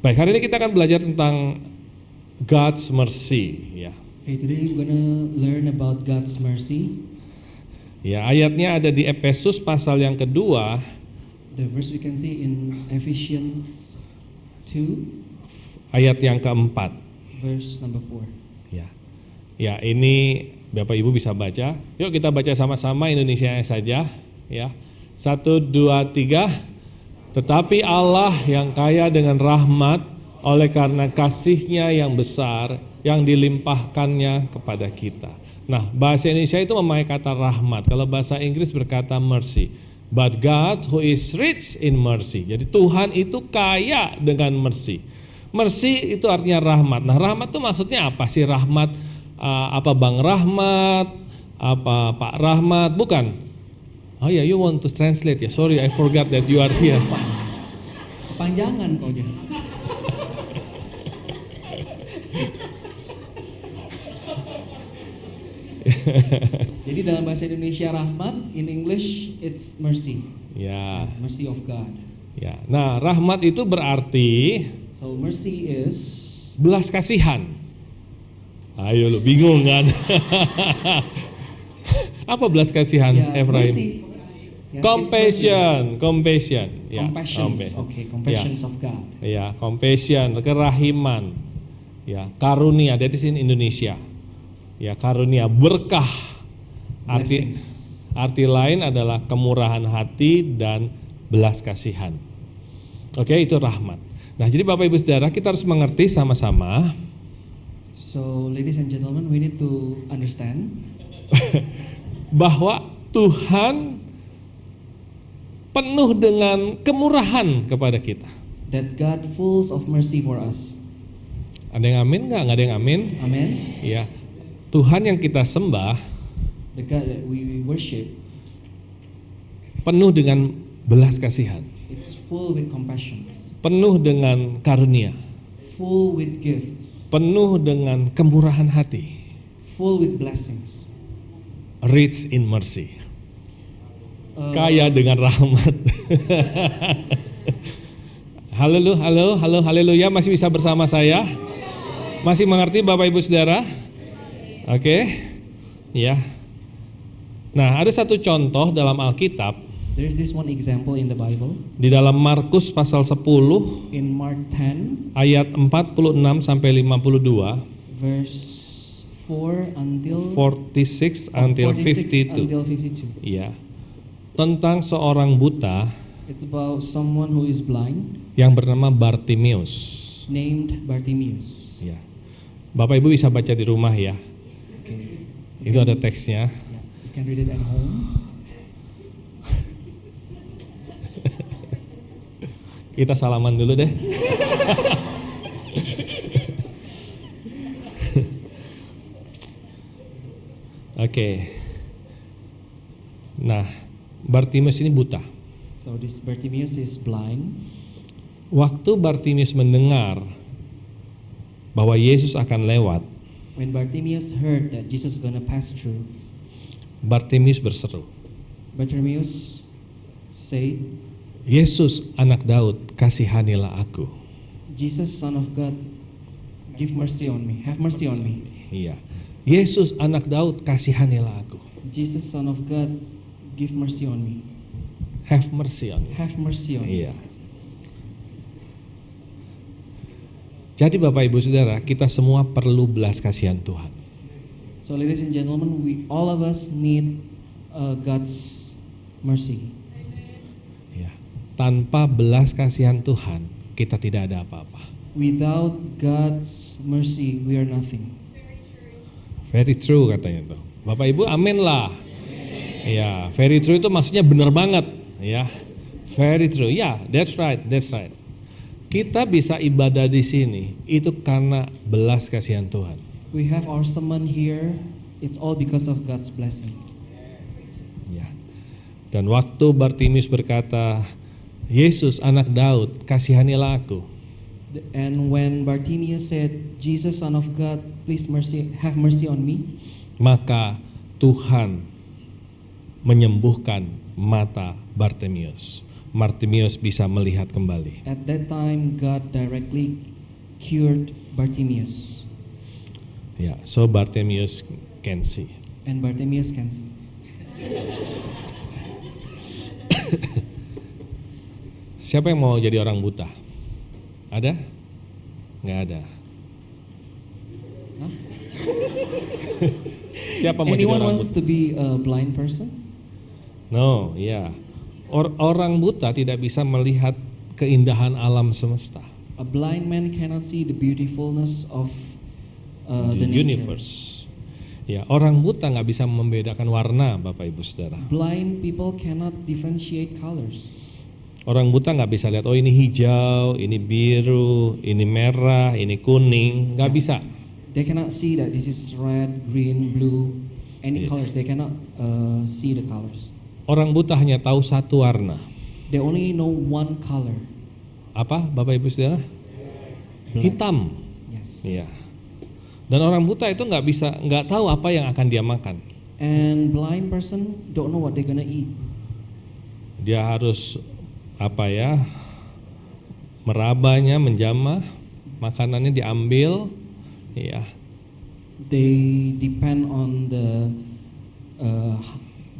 Baik, hari ini kita akan belajar tentang God's mercy, ya. Okay, today we're gonna learn about God's mercy. Ya, ayatnya ada di Efesus pasal yang kedua, The verse we can see in Ephesians 2, ayat yang keempat. verse number 4. Ya, ya ini Bapak Ibu bisa baca. Yuk kita baca sama-sama Indonesia saja, ya. 1, 2, 3. Tetapi Allah yang kaya dengan rahmat oleh karena kasih-Nya yang besar yang dilimpahkannya kepada kita. Nah, bahasa Indonesia itu memakai kata rahmat. Kalau bahasa Inggris berkata mercy. But God who is rich in mercy. Jadi Tuhan itu kaya dengan mercy. Mercy itu artinya rahmat. Nah, rahmat itu maksudnya apa sih? Rahmat apa Bang Rahmat? Apa Pak Rahmat? Bukan. Oh ya, you want to translate ya? Sorry, I forgot that you are here. Kepanjangan kau aja. Jadi dalam bahasa Indonesia rahmat, in English it's mercy. Ya, Mercy of God. ya. Nah, rahmat itu berarti So mercy is belas kasihan. Ayo lu bingung kan? Apa belas kasihan, Efraim? mercy. Yeah, Compassion, compassion. Ya, Compassions, compassion. okay, compassions of God. Ya, compassion, kerahiman. Ya, karunia, that is in Indonesia. Ya, karunia, berkah. Arti lain adalah kemurahan hati dan belas kasihan. Oke, itu rahmat. Nah, jadi Bapak Ibu Saudara, kita harus mengerti sama-sama So ladies and gentlemen, we need to understand bahwa Tuhan penuh dengan kemurahan kepada kita. that God full of mercy for us. Ada yang amin nggak? Nggak ada yang amin? Amen. Ya, Tuhan yang kita sembah The God that we worship, penuh dengan belas kasihan, it's full with compassion, penuh dengan karunia, full with gifts, penuh dengan kemurahan hati, full with blessings. rich in mercy, Uh, kaya dengan rahmat. Haleluya, masih bisa bersama saya? Masih mengerti Bapak Ibu Saudara? Oke, ya. Nah, ada satu contoh dalam Alkitab There's this one example in the Bible, di dalam Markus pasal 10 in Mark 10, ayat 46 sampai 52, verse 4 until 46 until 46 52. until 52. Iya. Tentang seorang buta It's about someone who is blind, yang bernama Bartimeus. named Bartimaeus. Ya. Bapak Ibu bisa baca di rumah ya. Okay. Itu ada teksnya. Yeah, you can read it at home. Kita salaman dulu deh. Oke. Nah, Bartimeus ini buta. So this Bartimaeus is blind. Waktu Bartimeus mendengar bahwa Yesus akan lewat, When Bartimaeus heard that Jesus is gonna pass through, Bartimeus berseru, Bartimaeus say, "Yesus anak Daud, kasihanilah aku." Jesus, Son of God, give mercy on me. Have mercy on me. Iya. Yesus anak Daud, kasihanilah aku. Jesus, Son of God, give mercy on me. Have mercy on me. Have mercy on me. Iya. Jadi Bapak Ibu Saudara, kita semua perlu belas kasihan Tuhan. So ladies and gentlemen, all of us need God's mercy. Ya. Tanpa belas kasihan Tuhan, kita tidak ada apa-apa. Without God's mercy, we are nothing. Very true katanya tuh. Bapak Ibu amin lah. Ya, very true itu maksudnya benar banget, ya. Very true. Ya, that's right, that's right. Kita bisa ibadah di sini itu karena belas kasihan Tuhan. We have our sermon here. It's all because of God's blessing. Ya. Dan waktu Bartimeus berkata, "Yesus anak Daud, kasihanilah aku." And when Bartimaeus said, Jesus, Son of God, please have mercy on me, Maka Tuhan menyembuhkan mata Bartimeus. Bartimeus bisa melihat kembali. At that time, God directly cured Bartimaeus, Ya, so Bartimeus can see. and Bartimaeus can see. Siapa yang mau jadi orang buta? Ada? Nggak ada. Huh? Siapa mau jadi Anyone orang wants buta? to be a blind person? No, ya. Orang buta tidak bisa melihat keindahan alam semesta, A blind man cannot see the beautifulness of the the nature. universe. Ya, orang buta nggak bisa membedakan warna, Bapak Ibu Saudara. Blind people cannot differentiate colors. Orang buta nggak bisa lihat, oh ini hijau, ini biru, ini merah, ini kuning, nggak bisa. They cannot see that this is red, green, blue, any Yeah. colors. They cannot see the colors. Orang buta hanya tahu satu warna. They only know one color. Apa, Bapak Ibu Saudara? Black. Hitam. Yes. Iya. Dan orang buta itu nggak tahu apa yang akan dia makan. And blind person don't know what they're gonna eat. Dia harus merabanya, menjamah, makanannya diambil, ya. They depend on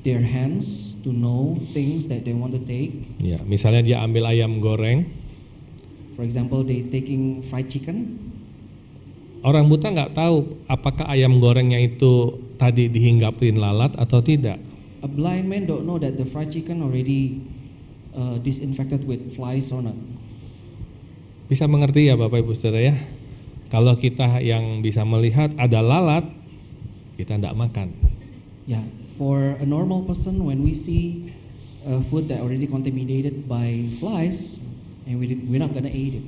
their hands to know things that they want to take. Ya, misalnya dia ambil ayam goreng, For example, they taking fried chicken. orang buta nggak tahu apakah ayam gorengnya itu tadi dihinggapin lalat atau tidak. A blind man don't know that the fried chicken already disinfected with flies or not. Bisa mengerti ya Bapak Ibu Saudara ya? Kalau kita yang bisa melihat ada lalat, kita tidak makan. Yeah, for a normal person, when we see food that already contaminated by flies, and we're not gonna eat it.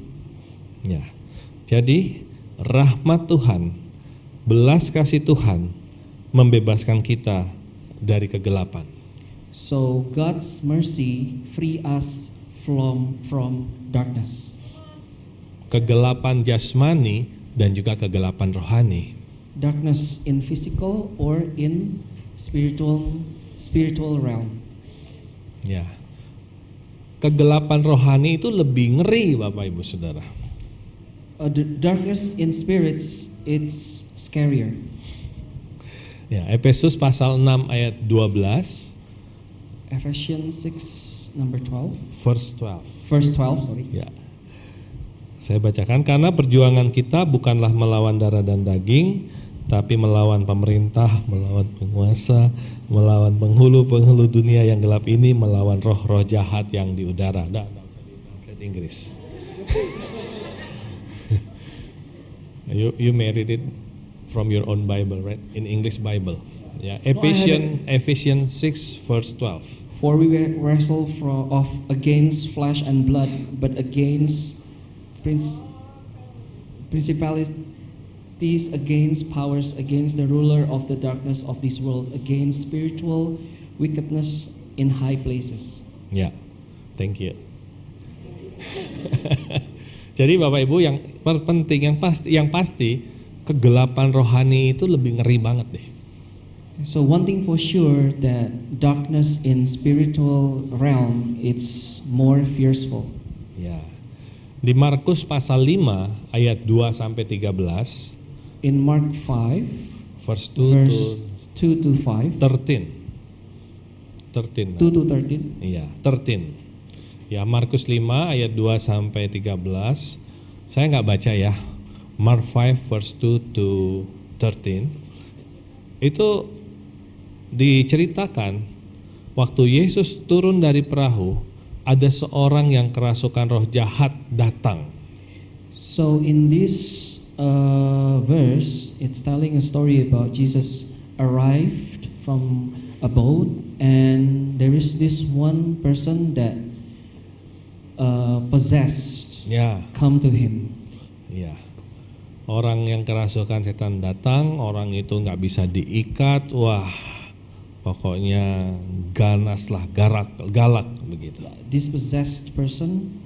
Ya, jadi rahmat Tuhan, belas kasih Tuhan membebaskan kita dari kegelapan. So God's mercy free us from darkness. Kegelapan jasmani dan juga kegelapan rohani. Darkness in physical or in spiritual realm. Ya. Kegelapan rohani itu lebih ngeri Bapak Ibu Saudara. The darkness in spirits, it's scarier. Ya, Efesus pasal 6 ayat 12, Ephesians 6 number 12, verse 12. verse 12, sorry. Ya. Saya bacakan, karena perjuangan kita bukanlah melawan darah dan daging, tapi melawan pemerintah, melawan penguasa, melawan penghulu-penghulu dunia yang gelap ini, melawan roh-roh jahat yang di udara. Nggak usah di-translate Inggris. You married it from your own Bible, right? In English Bible. Ya, Ephesians 6 verse 12. For we wrestle against flesh and blood, but against principalities, against powers, against the ruler of the darkness of this world, against spiritual wickedness in high places. Ya, thank you. Jadi Bapak Ibu, yang penting, yang pasti kegelapan rohani itu lebih ngeri banget deh. So one thing for sure, that darkness in spiritual realm, it's more fearful. Ya. Di Markus pasal 5 ayat 2 sampai 13, In Mark 5, verse 2 verse 2 to 5, 13. 13. 2 to 13. Iya, 13. Ya, Markus 5 ayat 2 sampai 13. Saya nggak baca ya. Mark 5 verse 2 to 13. Itu diceritakan waktu Yesus turun dari perahu, ada seorang yang kerasukan roh jahat datang. So in this verse, it's telling a story about Jesus arrived from a boat, and there is this one person that possessed Ya, come to him. ya. Orang yang kerasukan setan datang, orang itu nggak bisa diikat, wah, pokoknya ganas lah, galak begitu. This possessed person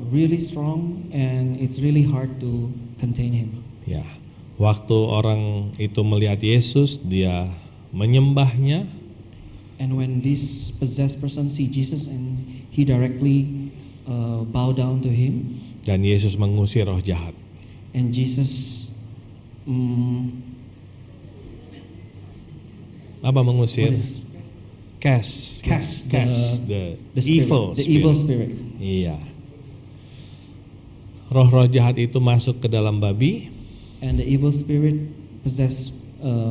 really strong, and it's really hard to contain him. Ya, waktu orang itu melihat Yesus, dia menyembahnya, And when this possessed person see Jesus and he directly bow down to him, Dan Yesus mengusir roh jahat. and Jesus Apa mengusir? what is- Cast the the spirit, evil the spirit. evil spirit. Iya. Roh-roh jahat itu masuk ke dalam babi, And the evil spirit possess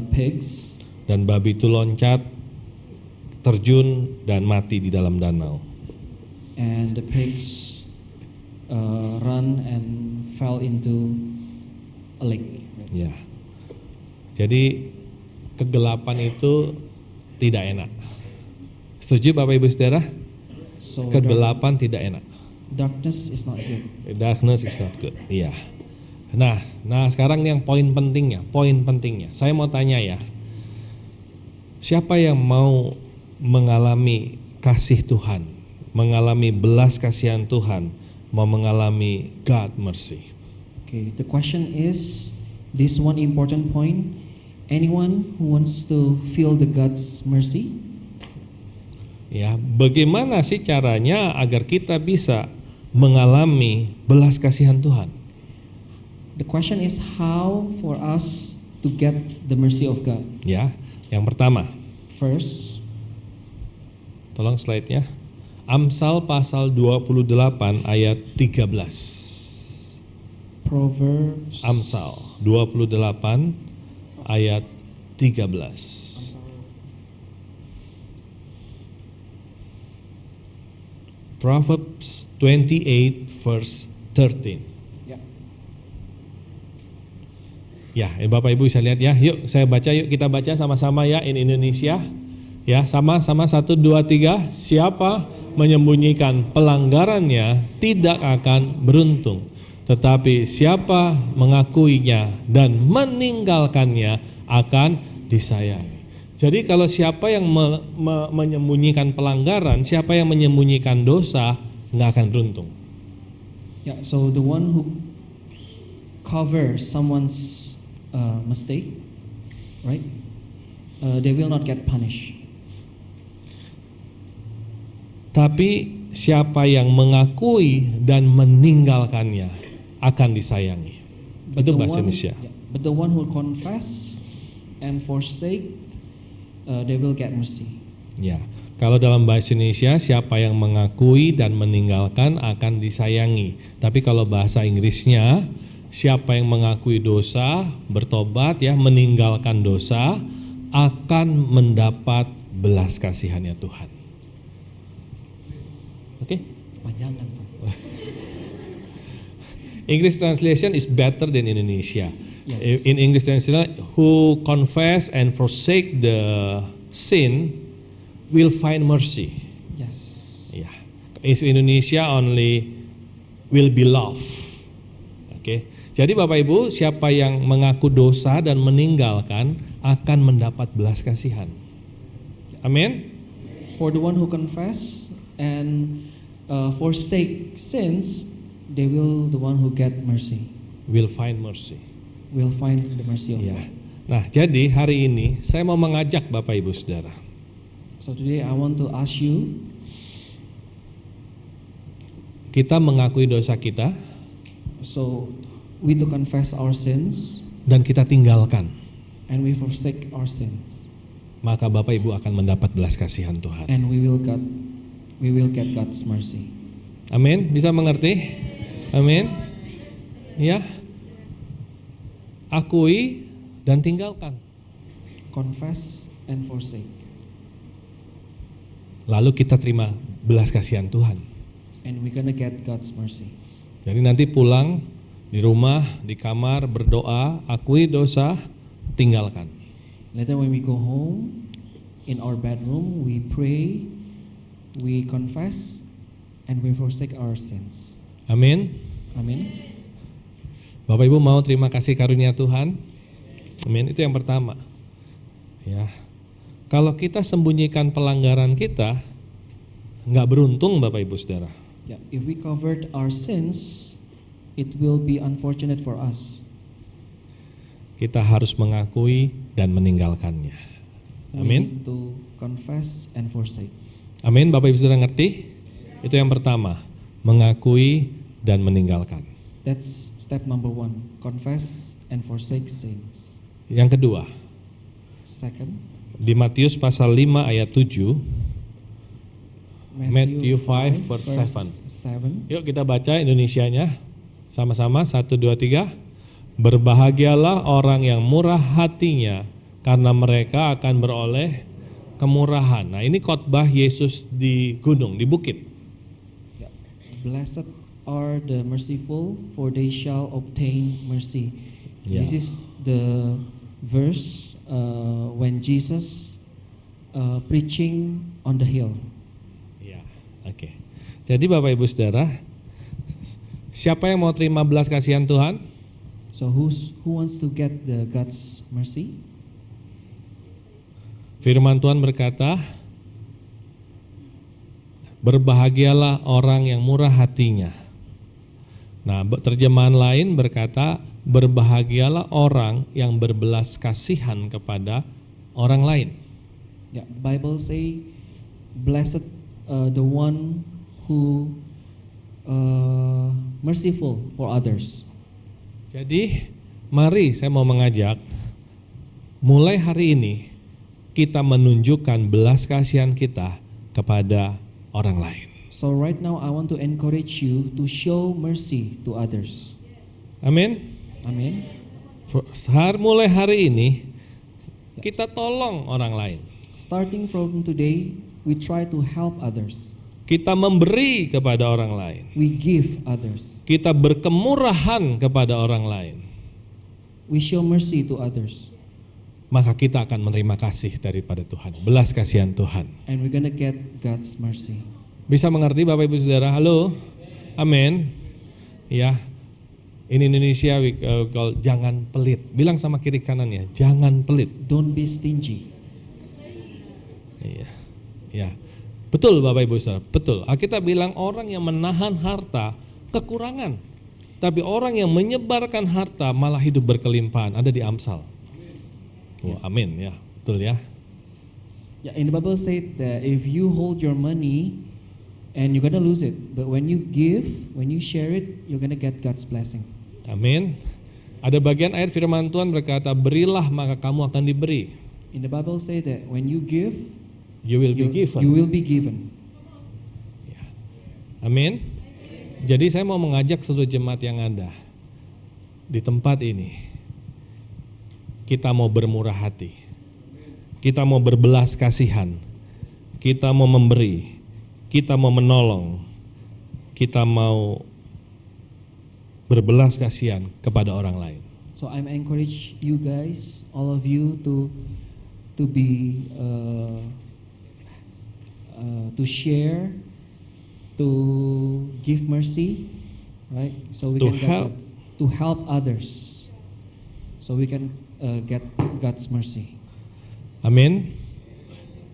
pigs, dan babi itu loncat, terjun, dan mati di dalam danau. and the pigs run and fell into a lake. Ya. Jadi kegelapan itu tidak enak. Setuju Bapak Ibu Saudara? So Kegelapan tidak enak. darkness is not good. Darkness is not good. Iya. Nah sekarang yang poin pentingnya. Saya mau tanya ya. Siapa yang mau mengalami kasih Tuhan, mengalami belas kasihan Tuhan, mau mengalami God mercy? Okay, the question is this one important point. Anyone who wants to feel the God's mercy? Ya, bagaimana sih caranya agar kita bisa mengalami belas kasihan Tuhan? The question is how for us to get the mercy of God. Ya, yang pertama, First, tolong slide-nya. Amsal pasal 28 ayat 13. Proverbs. Amsal 28 ayat 13. Proverbs 28 verse 13. Yeah. Ya, Bapak Ibu bisa lihat ya. Yuk, saya baca yuk, kita baca sama-sama ya in Indonesia. Ya, sama-sama 1 2 3. Siapa menyembunyikan pelanggarannya tidak akan beruntung, tetapi siapa mengakuinya dan meninggalkannya akan disayangi. Jadi kalau siapa yang menyembunyikan pelanggaran, siapa yang menyembunyikan dosa, nggak akan beruntung. Yeah, so the one who covers someone's mistake, right? They will not get punished. Tapi siapa yang mengakui dan meninggalkannya akan disayangi. Itu bahasa Indonesia. But the one who confess and forsake, they will get mercy. Ya, kalau dalam bahasa Indonesia siapa yang mengakui dan meninggalkan akan disayangi. Tapi kalau bahasa Inggrisnya siapa yang mengakui dosa, bertobat ya, meninggalkan dosa akan mendapat belas kasihannya Tuhan. Oke? Panjangan, Pak. English translation is better than Indonesia. Yes. In English translation, who confess and forsake the sin will find mercy. Yes. Ya, in Indonesia only will be love. Oke. Jadi Bapak Ibu, siapa yang mengaku dosa dan meninggalkan akan mendapat belas kasihan. Amin. For the one who confess and forsake sins, they will the one who get mercy. Will find mercy. Will find the mercy of Ya. God. Nah, jadi hari ini saya mau mengajak Bapak Ibu Saudara. So today I want to ask you, Kita mengakui dosa kita so we to confess our sins dan kita tinggalkan. and we forsake our sins, Maka Bapak Ibu akan mendapat belas kasihan Tuhan. and we will get God's mercy. Amin. Bisa mengerti? Amin. Ya. Akui dan tinggalkan. Confess and forsake, Lalu kita terima belas kasihan Tuhan. and we're gonna get God's mercy. Jadi nanti pulang di rumah, di kamar berdoa, akui dosa, tinggalkan. Later when we go home, in our bedroom, we pray, we confess, and we forsake our sins. Amin. Amen. Bapak Ibu mau terima kasih karunia Tuhan? Amin. Itu yang pertama. Ya. Kalau kita sembunyikan pelanggaran kita, nggak beruntung Bapak Ibu Saudara. Yeah, if we covered our sins, it will be unfortunate for us. Kita harus mengakui dan meninggalkannya. we Amin. need to confess and forsake. Amin, Bapak Ibu sudah ngerti? Itu yang pertama, mengakui dan meninggalkan. That's step number 1. Confess and forsake sins. Yang kedua, Second, di Matius pasal 5 ayat 7, Matthew 5 verse 7. yuk kita baca Indonesianya sama-sama, 1, 2, 3. Berbahagialah orang yang murah hatinya, karena mereka akan beroleh kemurahan. Nah, ini khotbah Yesus di gunung, di bukit. Yeah. Blessed are the merciful, for they shall obtain mercy. Yeah. This is the verse when Jesus preaching on the hill. Ya, oke. Jadi Bapak Ibu Saudara, siapa yang mau terima belas kasihan Tuhan? So who wants to get the God's mercy? Firman Tuhan berkata, berbahagialah orang yang murah hatinya. Nah, terjemahan lain berkata, berbahagialah orang yang berbelas kasihan kepada orang lain. Yeah, Bible say, blessed the one who merciful for others. Jadi, mari saya mau mengajak, mulai hari ini kita menunjukkan belas kasihan kita kepada orang lain. So right now I want to encourage you to show mercy to others. Amin. Amen. Mulai hari ini kita tolong orang lain. Starting from today, we try to help others. Kita memberi kepada orang lain. We give others. Kita berkemurahan kepada orang lain. We show mercy to others. Maka kita akan menerima kasih daripada Tuhan, belas kasihan Tuhan. And we're gonna get God's mercy. Bisa mengerti Bapak Ibu Saudara? Halo? Amin. Ya. In Indonesia we call jangan pelit. Bilang sama kiri kanannya, jangan pelit. Don't be stingy. Iya. Ya. Betul Bapak Ibu Saudara, betul. Alkitab bilang orang yang menahan harta kekurangan. Tapi orang yang menyebarkan harta malah hidup berkelimpahan. Ada di Amsal. Oh, amin ya. Betul ya. Yeah, in the Bible said that if you hold your money and you're gonna lose it, but when you give, when you share it, you're gonna get God's blessing. Amin. Ada bagian ayat firman Tuhan berkata, berilah maka kamu akan diberi. In the Bible say that when you give, You will be given. you will be given. Ya. Amin. Jadi saya mau mengajak seluruh jemaat yang ada di tempat ini. Kita mau bermurah hati. Kita mau berbelas kasihan. Kita mau memberi. Kita mau menolong. Kita mau berbelas kasihan kepada orang lain. So I'm encourage you guys, all of you, to be to share, to give mercy, right? So we To can help. to help others, so we can get God's mercy. Amin.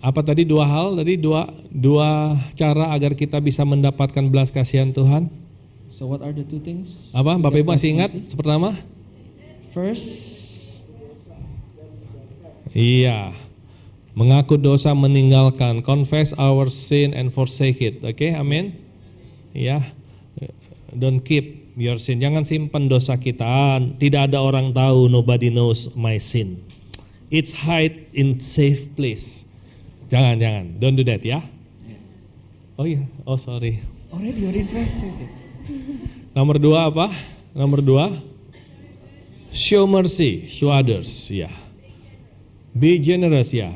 Apa tadi dua hal? Tadi dua cara agar kita bisa mendapatkan belas kasihan Tuhan. So what are the two things? Apa? to Bapak get Ibu masih God's ingat? mercy? Pertama? First, Iya. Mengaku dosa, meninggalkan, confess our sin and forsake it. Oke, amin. Ya. Don't keep your sin. Jangan simpan dosa kita. Tidak ada orang tahu, nobody knows my sin. It's hide in safe place. Jangan. Don't do that ya. Oh iya, oh sorry. already translated. Nomor dua apa? Nomor dua, show mercy to others. Ya. Be generous ya.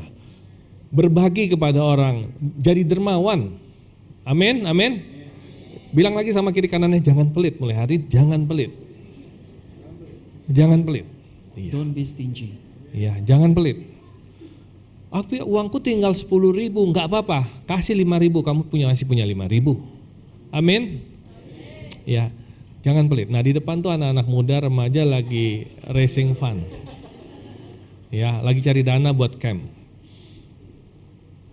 Berbagi kepada orang, jadi dermawan. Amin, amin. Bilang lagi sama kiri kanannya, jangan pelit mulai hari, jangan pelit. Jangan pelit. Iya. Don't be stingy. Iya, jangan pelit. Aku uangku tinggal 10.000, enggak apa-apa. Kasih 5.000, kamu masih punya 5.000. Amin. Ya, jangan pelit. Nah, di depan tuh anak-anak muda, remaja lagi raising fund. Ya, lagi cari dana buat camp.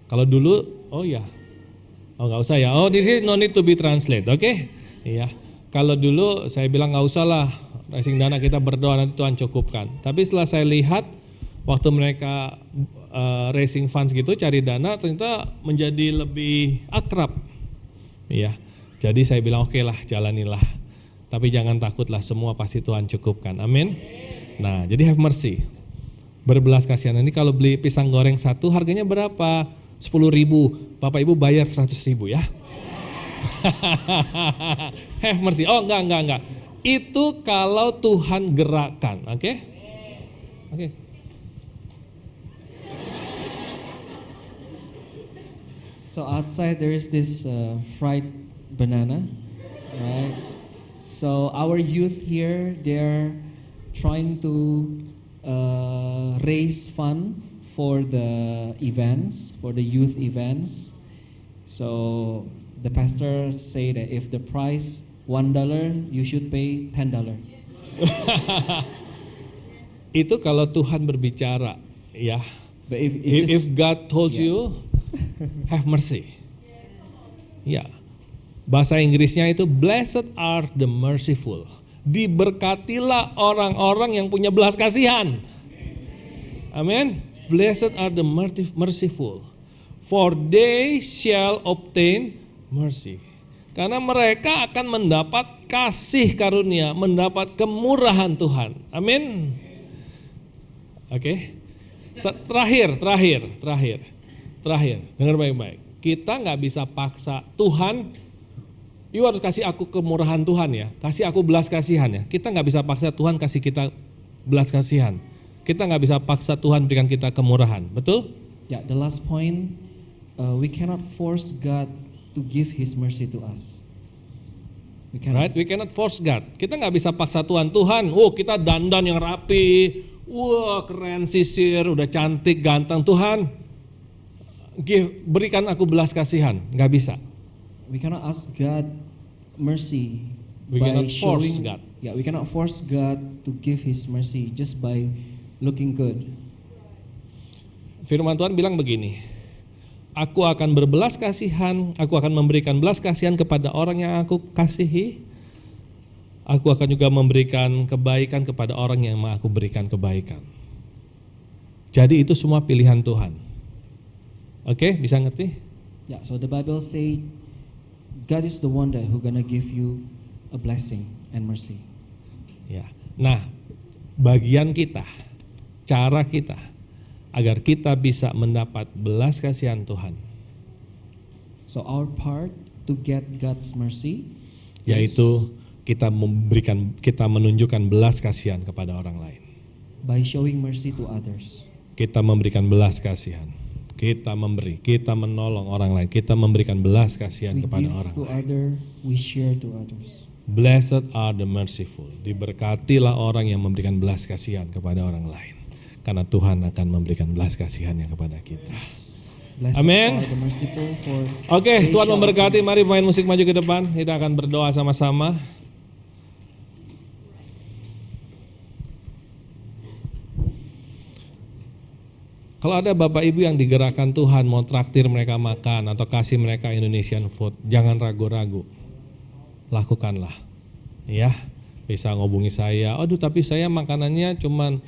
Kalau dulu, oh ya, oh nggak usah ya. Oh, this is no need to be translate, oke? Iya. Kalau dulu saya bilang nggak usah lah, raising dana kita berdoa nanti Tuhan cukupkan. Tapi setelah saya lihat waktu mereka raising funds gitu, cari dana, ternyata menjadi lebih akrab. Ya, jadi saya bilang oke lah, jalanilah. Tapi jangan takutlah, semua pasti Tuhan cukupkan. Amin. Nah, jadi have mercy. Berbelas kasihan. Ini kalau beli pisang goreng satu harganya berapa? 10.000. Bapak Ibu bayar 100.000 ya. Have mercy. Oh enggak. Itu kalau Tuhan gerakkan, oke? Oke. So outside there is this fried banana, right? So our youth here, they're trying to raise fund for the events, for the youth events. So the pastor say that if the price $1, you should pay $10. Itu kalau Tuhan berbicara, ya. But if If God told Yeah. you, have mercy. Ya. Bahasa Inggrisnya itu blessed are the merciful. Diberkatilah orang-orang yang punya belas kasihan. Amin. Blessed are the merciful, for they shall obtain mercy. Karena mereka akan mendapat kasih karunia, mendapat kemurahan Tuhan. Amin. Oke. Terakhir. Dengar baik-baik. Kita nggak bisa paksa Tuhan. You harus kasih aku kemurahan Tuhan ya. Kasih aku belas kasihan ya. Kita nggak bisa paksa Tuhan kasih kita belas kasihan. Kita nggak bisa paksa Tuhan berikan kita kemurahan. Betul? Yeah, the last point, we cannot force God to give His mercy to us. We cannot. Right? We cannot force God. Kita nggak bisa paksa Tuhan. Tuhan, kita dandan yang rapi, keren sisir, udah cantik, ganteng. Tuhan, berikan aku belas kasihan. Nggak bisa. We cannot ask God mercy We by cannot force showing. God. Yeah, we cannot force God to give His mercy just by looking good. Firman Tuhan bilang begini, aku akan berbelas kasihan, aku akan memberikan belas kasihan kepada orang yang aku kasihi. Aku akan juga memberikan kebaikan kepada orang yang mau aku berikan kebaikan. Jadi itu semua pilihan Tuhan. Oke, bisa ngerti? Yeah, so the Bible say God is the one that who gonna give you a blessing and mercy. Ya. Nah, bagian kita, cara kita agar kita bisa mendapat belas kasihan Tuhan, So our part to get God's mercy yaitu kita menunjukkan belas kasihan kepada orang lain. by showing mercy to others. Kita memberikan belas kasihan. Kita memberi, kita menolong orang lain, kita memberikan belas kasihan We kepada give orang to lain. other, we share to others. Blessed are the merciful. Diberkatilah orang yang memberikan belas kasihan kepada orang lain. Karena Tuhan akan memberikan belas kasihannya kepada kita. Blessed Amen. are the merciful, for Oke, they Tuhan shall memberkati. obtain Mari pemain musik maju ke depan. Kita akan berdoa sama-sama. Kalau ada Bapak Ibu yang digerakkan Tuhan mau traktir mereka makan atau kasih mereka Indonesian food, jangan ragu-ragu. Lakukanlah. Ya, bisa ngobungi saya. Aduh, tapi saya makanannya cuman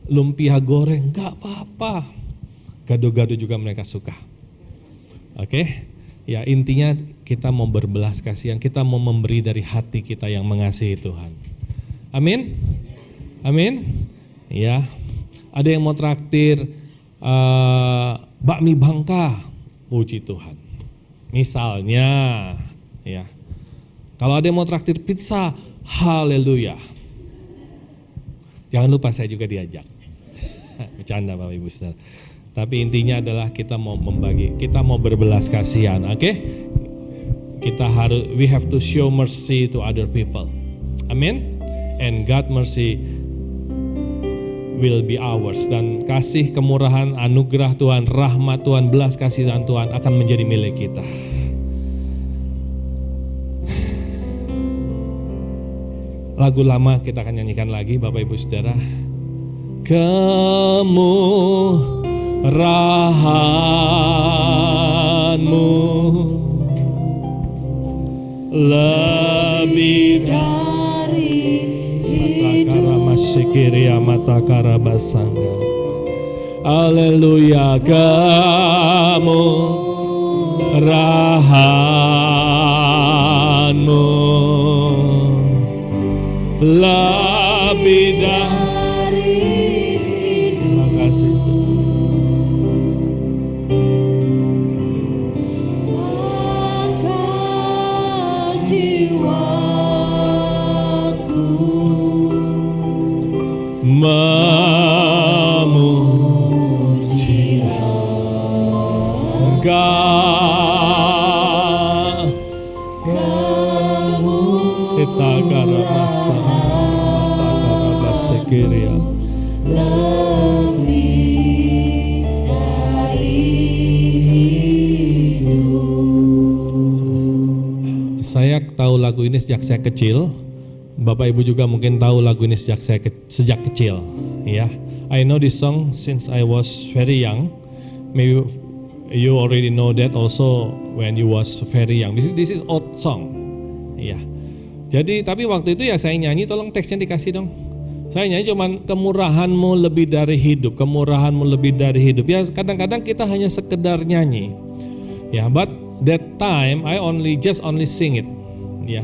lumpia goreng. Enggak apa-apa. Gado-gado juga mereka suka. Oke? Ya, intinya kita mau berbelas kasihan, kita mau memberi dari hati kita yang mengasihi Tuhan. Amin? Amin? Ya. Ada yang mau traktir bakmi Bangka, puji Tuhan. Misalnya, ya. Kalau ada yang mau traktir pizza, haleluya. Jangan lupa saya juga diajak. Bercanda Bapak Ibu Saudara. Tapi intinya adalah kita mau membagi, kita mau berbelas kasihan, oke? We have to show mercy to other people. Amin. And God mercy will be ours, dan kasih, kemurahan, anugerah Tuhan, rahmat Tuhan, belas kasihan Tuhan akan menjadi milik kita. Lagu lama kita akan nyanyikan lagi Bapak Ibu Saudara. Kemurahanmu lebih dari Matakara Masyikiria Matakara Basangga. Haleluya, kemurahan-Mu lebih dari hidup. Terima kasih. Memuji Engkau, kita karabasa, mata karabasa kiri. Lebih dari hidup. Saya tahu lagu ini sejak saya kecil. Bapak Ibu juga mungkin tahu lagu ini sejak kecil, ya. I know this song since I was very young. Maybe you already know that also when you was very young. This is old song, ya. Jadi tapi waktu itu ya saya nyanyi, tolong teksnya dikasih dong. Saya nyanyi cuman kemurahan-Mu lebih dari hidup, kemurahan-Mu lebih dari hidup. Ya kadang-kadang kita hanya sekedar nyanyi, ya. But that time I just only sing it, ya.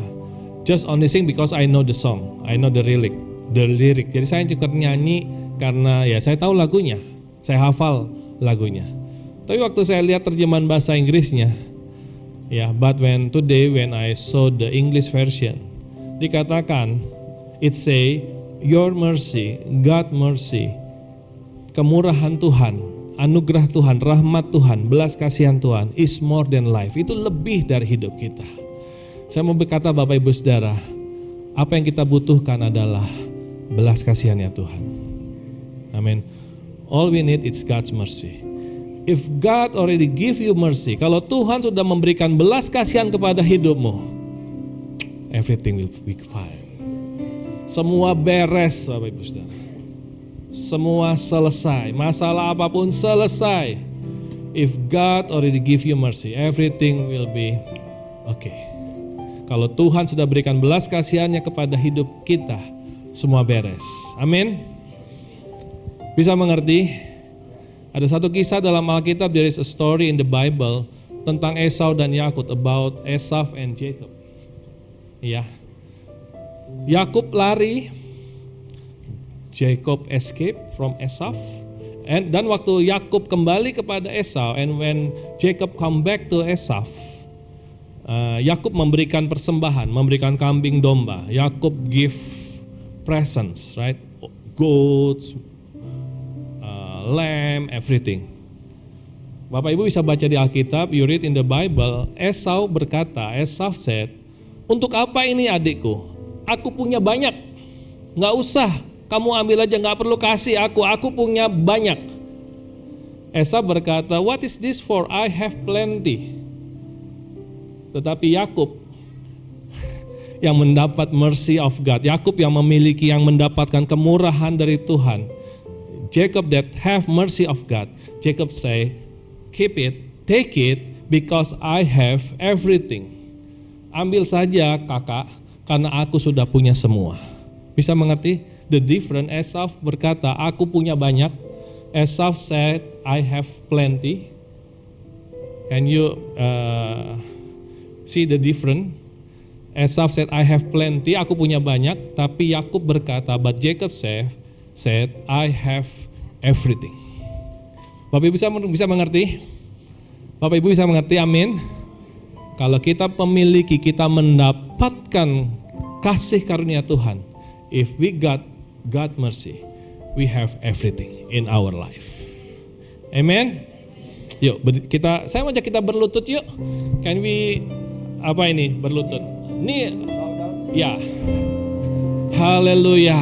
Just only sing because I know the song, I know the lyric. Jadi saya cukup nyanyi karena ya saya tahu lagunya, saya hafal lagunya. Tapi waktu saya lihat terjemahan bahasa Inggrisnya, ya, but today when I saw the English version, dikatakan, it say, your mercy, God mercy, kemurahan Tuhan, anugerah Tuhan, rahmat Tuhan, belas kasihan Tuhan, is more than life. Itu lebih dari hidup kita. Saya mau berkata Bapak Ibu Saudara, apa yang kita butuhkan adalah belas kasihan-Nya Tuhan. Amin. All we need is God's mercy. If God already give you mercy, kalau Tuhan sudah memberikan belas kasihan kepada hidupmu, everything will be fine. Semua beres Bapak Ibu Saudara. Semua selesai, masalah apapun selesai. If God already give you mercy, everything will be okay. Kalau Tuhan sudah berikan belas kasihan-Nya kepada hidup kita, semua beres. Amin. Bisa mengerti? Ada satu kisah dalam Alkitab, there is a story in the Bible tentang Esau dan Yakub, about Esau and Jacob. Ya. Yakub lari, Jacob escape from Esau. Dan waktu Yakub kembali kepada Esau, and when Jacob come back to Esau, Yakub memberikan persembahan, memberikan kambing domba. Yakub give presents, right? Goats, lamb, everything. Bapak Ibu bisa baca di Alkitab, you read in the Bible, Esau berkata, Esau said, untuk apa ini adikku? Aku punya banyak, nggak usah, kamu ambil aja, nggak perlu kasih aku punya banyak. Esau berkata, what is this for? I have plenty. Tetapi Yakub yang mendapat mercy of God, Yakub yang memiliki, yang mendapatkan kemurahan dari Tuhan, Jacob that have mercy of God, Jacob say, keep it, take it, because I have everything. Ambil saja kakak, karena aku sudah punya semua. Bisa mengerti? The different, Esau berkata, aku punya banyak. Esau said, I have plenty. Can you see the difference? Esau said, I have plenty, aku punya banyak. Tapi Yakub berkata, but Jacob said, I have everything. Bapak Ibu bisa mengerti? Bapak Ibu bisa mengerti, amin. Kalau kita memiliki, kita mendapatkan kasih karunia Tuhan, if we got God mercy, we have everything in our life. Amen. Yuk, saya mau ajak kita berlutut yuk. Can we berlutut? Nih, ya. Haleluya.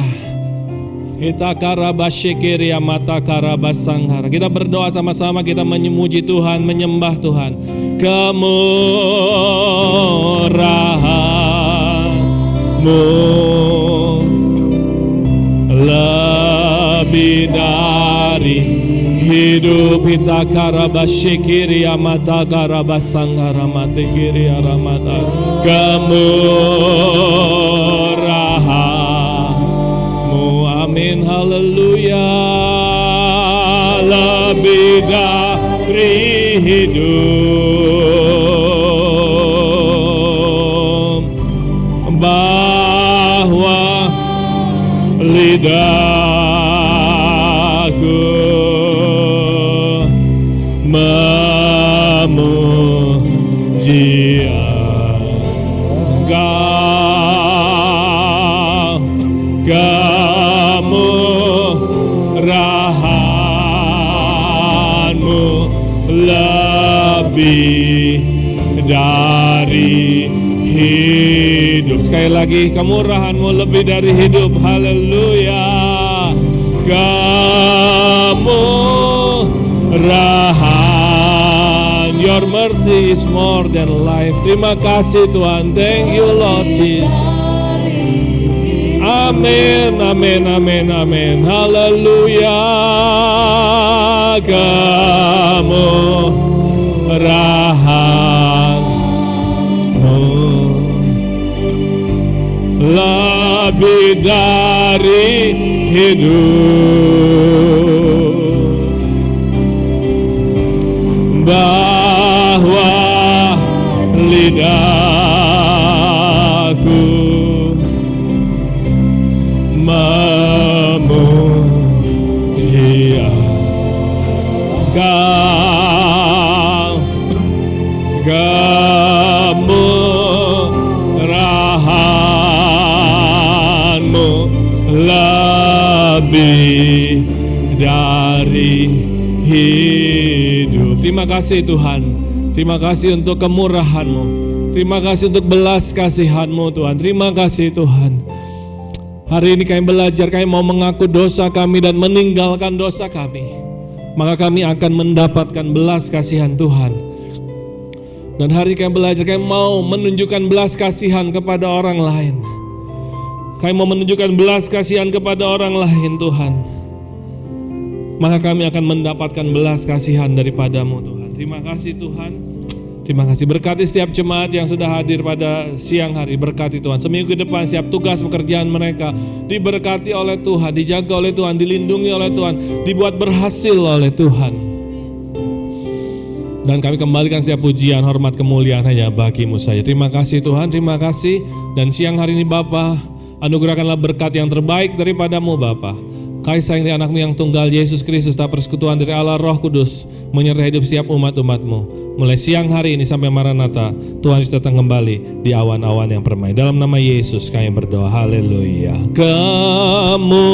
Kita karabashikiria mata karabasanghara. Kita berdoa sama-sama, kita memuji Tuhan, menyembah Tuhan. Kemurahan-Mu lebih dari hidup. Kita karabashikiria mata karabasanghara mate kiri aramata. Kemurahan-Mu, amin, haleluya. dari hidup, bahwa lidahku memuji Engkau, kemurahan-Mu lebih dari hidup. Sekali lagi, kemurahan-Mu lebih dari hidup. Haleluya. Kemurahan, Your mercy is more than life. Terima kasih Tuhan. Thank you Lord Jesus. Amin, amin, amin, amin. Haleluya. Kemurahan-Mu lebih dari hidup, bahwa lidahku memuji Engkau, kemurahan-Mu lebih dari hidup. Terima kasih Tuhan. Terima kasih untuk kemurahan-Mu. Terima kasih untuk belas kasihan-Mu Tuhan. Terima kasih Tuhan. Hari ini kami belajar, kami mau mengaku dosa kami dan meninggalkan dosa kami. Maka kami akan mendapatkan belas kasihan Tuhan. Dan hari kami belajar, kami mau menunjukkan belas kasihan kepada orang lain. Kami mau menunjukkan belas kasihan kepada orang lain Tuhan. Maka kami akan mendapatkan belas kasihan daripada-Mu Tuhan. Terima kasih Tuhan. Terima kasih. Berkati setiap jemaat yang sudah hadir pada siang hari. Berkati Tuhan. Seminggu ke depan setiap tugas pekerjaan mereka diberkati oleh Tuhan, dijaga oleh Tuhan, dilindungi oleh Tuhan, dibuat berhasil oleh Tuhan. Dan kami kembalikan setiap pujian, hormat, kemuliaan hanya bagi-Mu saja. Terima kasih Tuhan, terima kasih. Dan siang hari ini Bapa, anugerahkanlah berkat yang terbaik daripada-Mu Bapa. Kasih sayang dari anak-Mu yang tunggal Yesus Kristus, tak persekutuan dari Allah Roh Kudus menyertai hidup setiap umat-umat-Mu. Mulai siang hari ini sampai Maranatha, Tuhan Yesus datang kembali di awan-awan yang permai. Dalam nama Yesus kami berdoa, haleluya. Kamu